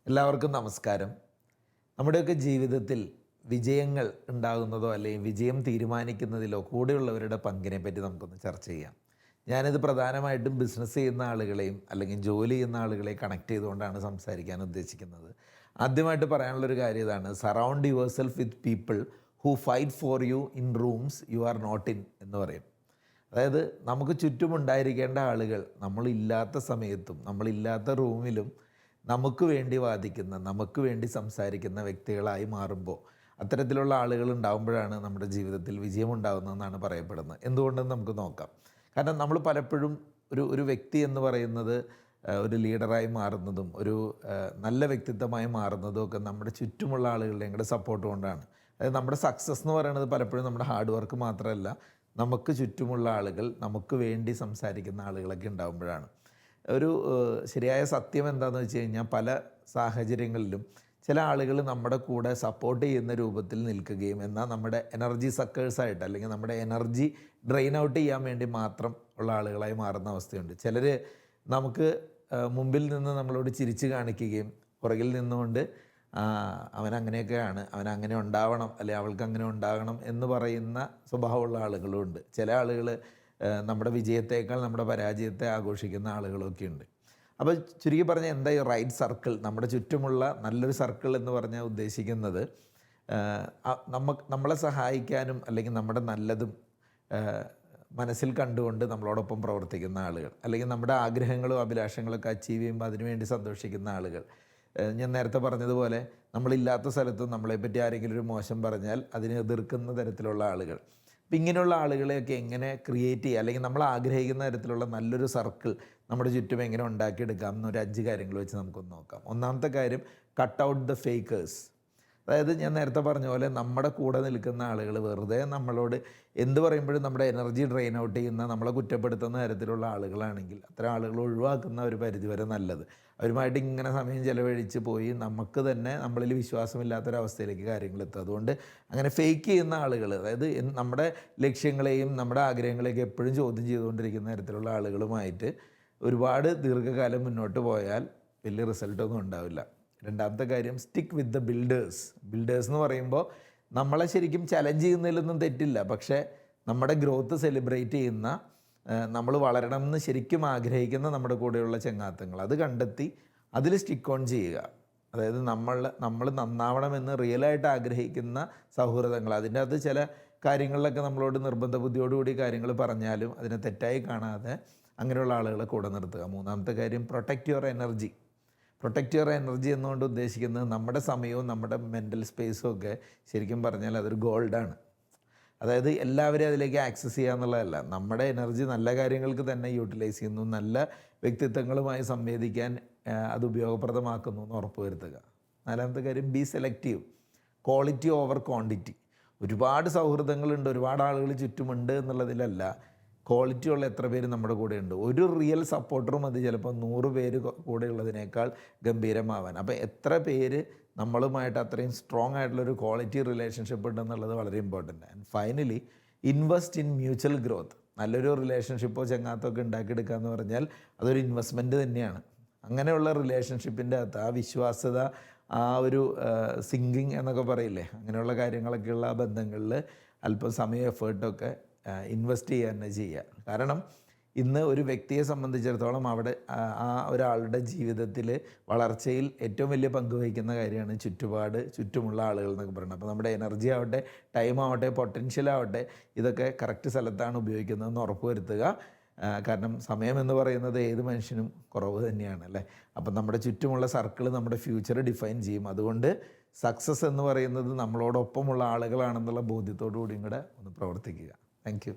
എല്ലാവർക്കും നമസ്കാരം. നമ്മുടെയൊക്കെ ജീവിതത്തിൽ വിജയങ്ങൾ ഉണ്ടാകുന്നതോ അല്ലെങ്കിൽ വിജയം തീരുമാനിക്കുന്നതിലോ കൂടെയുള്ളവരുടെ പങ്കിനെ പറ്റി നമുക്കൊന്ന് ചർച്ച ചെയ്യാം. ഞാനിത് പ്രധാനമായിട്ടും ബിസിനസ് ചെയ്യുന്ന ആളുകളെയും അല്ലെങ്കിൽ ജോലി ചെയ്യുന്ന ആളുകളെ കണക്ട് ചെയ്തുകൊണ്ടാണ് സംസാരിക്കാൻ ഉദ്ദേശിക്കുന്നത്. ആദ്യമായിട്ട് പറയാനുള്ളൊരു കാര്യം ഇതാണ്: surround yourself with people who fight for you in rooms you are not in എന്ന് പറയും. അതായത് നമുക്ക് ചുറ്റുമുണ്ടായിരിക്കേണ്ട ആളുകൾ നമ്മളില്ലാത്ത സമയത്തും നമ്മളില്ലാത്ത റൂമിലും നമുക്ക് വേണ്ടി വാദിക്കുന്ന, നമുക്ക് വേണ്ടി സംസാരിക്കുന്ന വ്യക്തികളായി മാറുമ്പോൾ അത്തരത്തിലുള്ള ആളുകൾ ഉണ്ടാകുമ്പോഴാണ് നമ്മുടെ ജീവിതത്തിൽ വിജയമുണ്ടാകുന്നതെന്നാണ് പറയപ്പെടുന്നത്. എന്തുകൊണ്ടെന്ന് നമുക്ക് നോക്കാം. കാരണം നമ്മൾ പലപ്പോഴും ഒരു വ്യക്തി എന്ന് പറയുന്നത് ഒരു ലീഡറായി മാറുന്നതും ഒരു നല്ല വ്യക്തിത്വമായി മാറുന്നതും ഒക്കെ നമ്മുടെ ചുറ്റുമുള്ള ആളുകളുടെ കൂടെ സപ്പോർട്ട് കൊണ്ടാണ്. അതായത് നമ്മുടെ സക്സസ് എന്ന് പറയുന്നത് പലപ്പോഴും നമ്മുടെ ഹാർഡ് വർക്ക് മാത്രമല്ല, നമുക്ക് ചുറ്റുമുള്ള ആളുകൾ, നമുക്ക് വേണ്ടി സംസാരിക്കുന്ന ആളുകളൊക്കെ ഉണ്ടാകുമ്പോഴാണ്. ഒരു ശരിയായ സത്യം എന്താണെന്ന് വെച്ച് കഴിഞ്ഞാൽ, പല സാഹചര്യങ്ങളിലും ചില ആളുകൾ നമ്മുടെ കൂടെ സപ്പോർട്ട് ചെയ്യുന്ന രൂപത്തിൽ നിൽക്കുകയും എന്നാൽ നമ്മുടെ എനർജി സക്കേഴ്സായിട്ട് അല്ലെങ്കിൽ നമ്മുടെ എനർജി ഡ്രെയിൻ ഔട്ട് ചെയ്യാൻ വേണ്ടി മാത്രം ഉള്ള ആളുകളായി മാറുന്ന അവസ്ഥയുണ്ട്. ചിലർ നമുക്ക് മുമ്പിൽ നിന്ന് നമ്മളോട് ചിരിച്ച് കാണിക്കുകയും പുറകിൽ നിന്നുകൊണ്ട് അവൻ അങ്ങനെയൊക്കെയാണ്, അവൻ അങ്ങനെ ഉണ്ടാവണം അല്ലെങ്കിൽ അവൾക്ക് അങ്ങനെ ഉണ്ടാകണം എന്ന് പറയുന്ന സ്വഭാവമുള്ള ആളുകളുമുണ്ട്. ചില ആളുകൾ നമ്മുടെ വിജയത്തേക്കാൾ നമ്മുടെ പരാജയത്തെ ആഘോഷിക്കുന്ന ആളുകളൊക്കെ ഉണ്ട്. അപ്പോൾ ചുരുക്കി പറഞ്ഞാൽ എന്താ ഈ റൈറ്റ് സർക്കിൾ, നമ്മുടെ ചുറ്റുമുള്ള നല്ലൊരു സർക്കിൾ എന്ന് പറഞ്ഞാൽ ഉദ്ദേശിക്കുന്നത് നമ്മളെ സഹായിക്കാനും അല്ലെങ്കിൽ നമ്മുടെ നല്ലതും മനസ്സിൽ കണ്ടുകൊണ്ട് നമ്മളോടൊപ്പം പ്രവർത്തിക്കുന്ന ആളുകൾ, അല്ലെങ്കിൽ നമ്മുടെ ആഗ്രഹങ്ങളും അഭിലാഷങ്ങളൊക്കെ അച്ചീവ് ചെയ്യുമ്പോൾ അതിനുവേണ്ടി സന്തോഷിക്കുന്ന ആളുകൾ. ഞാൻ നേരത്തെ പറഞ്ഞതുപോലെ നമ്മളില്ലാത്ത സ്ഥലത്തും നമ്മളെപ്പറ്റി ആരെങ്കിലും ഒരു മോശം പറഞ്ഞാൽ അതിനെ എതിർക്കുന്ന തരത്തിലുള്ള ആളുകൾ. അപ്പം ഇങ്ങനെയുള്ള ആളുകളെയൊക്കെ എങ്ങനെ ക്രിയേറ്റ് ചെയ്യുക, അല്ലെങ്കിൽ നമ്മൾ ആഗ്രഹിക്കുന്ന തരത്തിലുള്ള നല്ലൊരു സർക്കിൾ നമ്മുടെ ചുറ്റും എങ്ങനെ ഉണ്ടാക്കിയെടുക്കാം എന്നൊരു 5 കാര്യങ്ങൾ വെച്ച് നമുക്കൊന്ന് നോക്കാം. ഒന്നാമത്തെ കാര്യം, കട്ട് ഔട്ട് ദ ഫേക്കേഴ്സ്. അതായത് ഞാൻ നേരത്തെ പറഞ്ഞ പോലെ നമ്മുടെ കൂടെ നിൽക്കുന്ന ആളുകൾ വെറുതെ നമ്മളോട് എന്ത് പറയുമ്പോഴും നമ്മുടെ എനർജി ഡ്രെയിൻ ഔട്ട് ചെയ്യുന്ന, നമ്മളെ കുറ്റപ്പെടുത്തുന്ന തരത്തിലുള്ള ആളുകളാണെങ്കിൽ അത്തരം ആളുകൾ ഒഴിവാക്കുന്ന ഒരു പരിധിവരെ നല്ലത്. അവരുമായിട്ട് ഇങ്ങനെ സമയം ചിലവഴിച്ച് പോയി നമുക്ക് തന്നെ നമ്മളിൽ വിശ്വാസമില്ലാത്തൊരവസ്ഥയിലേക്ക് കാര്യങ്ങൾ എത്തും. അതുകൊണ്ട് അങ്ങനെ ഫേക്ക് ചെയ്യുന്ന ആളുകൾ, അതായത് നമ്മുടെ ലക്ഷ്യങ്ങളെയും നമ്മുടെ ആഗ്രഹങ്ങളെയൊക്കെ എപ്പോഴും ചോദ്യം ചെയ്തുകൊണ്ടിരിക്കുന്ന തരത്തിലുള്ള ആളുകളുമായിട്ട് ഒരുപാട് ദീർഘകാലം മുന്നോട്ട് പോയാൽ വലിയ റിസൾട്ടൊന്നും ഉണ്ടാവില്ല. രണ്ടാമത്തെ കാര്യം, stick with the builders. Builders എന്ന് പറയുമ്പോൾ നമ്മളെ ശരിക്കും ചലഞ്ച് ചെയ്യുന്നതിലൊന്നും തെറ്റില്ല, പക്ഷേ നമ്മുടെ ഗ്രോത്ത് സെലിബ്രേറ്റ് ചെയ്യുന്ന, നമ്മൾ വളരണം എന്ന് ശരിക്കും ആഗ്രഹിക്കുന്ന നമ്മുടെ കൂടെയുള്ള ചങ്ങാത്തങ്ങൾ അത് കണ്ടെത്തി അതിൽ സ്റ്റിക്ക് ഓൺ ചെയ്യുക. അതായത് നമ്മൾ നന്നാവണമെന്ന് റിയലായിട്ട് ആഗ്രഹിക്കുന്ന സൗഹൃദങ്ങൾ. അതിൻ്റെ അകത്ത് ചില കാര്യങ്ങളിലൊക്കെ നമ്മളോട് നിർബന്ധ ബുദ്ധിയോടുകൂടി കാര്യങ്ങൾ പറഞ്ഞാലും അതിനെ തെറ്റായി കാണാതെ അങ്ങനെയുള്ള ആളുകളെ കൂടെ നിർത്തുക. മൂന്നാമത്തെ കാര്യം, protect your energy. Protect your energy എന്നുകൊണ്ട് ഉദ്ദേശിക്കുന്നത് നമ്മുടെ സമയവും നമ്മുടെ മെൻ്റൽ സ്പേസും ഒക്കെ ശരിക്കും പറഞ്ഞാൽ അതൊരു ഗോൾഡാണ്. അതായത് എല്ലാവരെയും അതിലേക്ക് ആക്സസ് ചെയ്യുക എന്നുള്ളതല്ല, നമ്മുടെ എനർജി നല്ല കാര്യങ്ങൾക്ക് തന്നെ യൂട്ടിലൈസ് ചെയ്യുന്നു, നല്ല വ്യക്തിത്വങ്ങളുമായി സംവേദിക്കാൻ അത് ഉപയോഗപ്രദമാക്കുന്നു എന്ന് ഉറപ്പുവരുത്തുക. നാലാമത്തെ കാര്യം, B selective. Quality over quantity. ഒരുപാട് സൗഹൃദങ്ങളുണ്ട്, ഒരുപാട് ആളുകൾ ചുറ്റുമുണ്ട് എന്നുള്ളതിലല്ല, ക്വാളിറ്റി ഉള്ള എത്ര പേര് നമ്മുടെ കൂടെ ഉണ്ട്. ഒരു റിയൽ സപ്പോർട്ടറും അത് ചിലപ്പോൾ 100 പേര് കൂടെ ഉള്ളതിനേക്കാൾ ഗംഭീരമാവാൻ. അപ്പോൾ എത്ര പേര് നമ്മളുമായിട്ട് അത്രയും സ്ട്രോങ് ആയിട്ടുള്ളൊരു ക്വാളിറ്റി റിലേഷൻഷിപ്പ് ഉണ്ടെന്നുള്ളത് വളരെ important. And finally, invest in mutual growth. നല്ലൊരു റിലേഷൻഷിപ്പോ ചങ്ങാത്തമൊക്കെ ഉണ്ടാക്കിയെടുക്കുക എന്ന് പറഞ്ഞാൽ അതൊരു ഇൻവെസ്റ്റ്മെൻറ്റ് തന്നെയാണ്. അങ്ങനെയുള്ള റിലേഷൻഷിപ്പിൻ്റെ അകത്ത് ആ വിശ്വാസ്യത, ആ ഒരു സിങ്കിങ് എന്നൊക്കെ പറയില്ലേ, അങ്ങനെയുള്ള കാര്യങ്ങളൊക്കെയുള്ള ആ ബന്ധങ്ങളിൽ അല്പം സമയം എഫേർട്ടൊക്കെ ഇൻവെസ്റ്റ് ചെയ്യാൻ തന്നെ ചെയ്യുക. കാരണം ഇന്ന് ഒരു വ്യക്തിയെ സംബന്ധിച്ചിടത്തോളം അവിടെ ആ ഒരാളുടെ ജീവിതത്തിൽ വളർച്ചയിൽ ഏറ്റവും വലിയ പങ്ക് വഹിക്കുന്ന കാര്യമാണ് ചുറ്റുമുള്ള ആളുകൾ എന്നൊക്കെ പറയുന്നത്. അപ്പോൾ നമ്മുടെ എനർജി ആവട്ടെ, ടൈം ആവട്ടെ, പൊട്ടൻഷ്യൽ ആവട്ടെ, ഇതൊക്കെ കറക്റ്റ് സ്ഥലത്താണ് ഉപയോഗിക്കുന്നതെന്ന് ഉറപ്പുവരുത്തുക. കാരണം സമയം എന്ന് പറയുന്നത് ഏത് മനുഷ്യനും കുറവ് തന്നെയാണ് അല്ലേ. അപ്പം നമ്മുടെ ചുറ്റുമുള്ള സർക്കിൾ നമ്മുടെ ഫ്യൂച്ചർ ഡിഫൈൻ ചെയ്യും. അതുകൊണ്ട് സക്സസ് എന്ന് പറയുന്നത് നമ്മളോടൊപ്പമുള്ള ആളുകളാണെന്നുള്ള ബോധ്യത്തോടു കൂടിയും കൂടെ ഒന്ന് പ്രവർത്തിക്കുക. Thank you.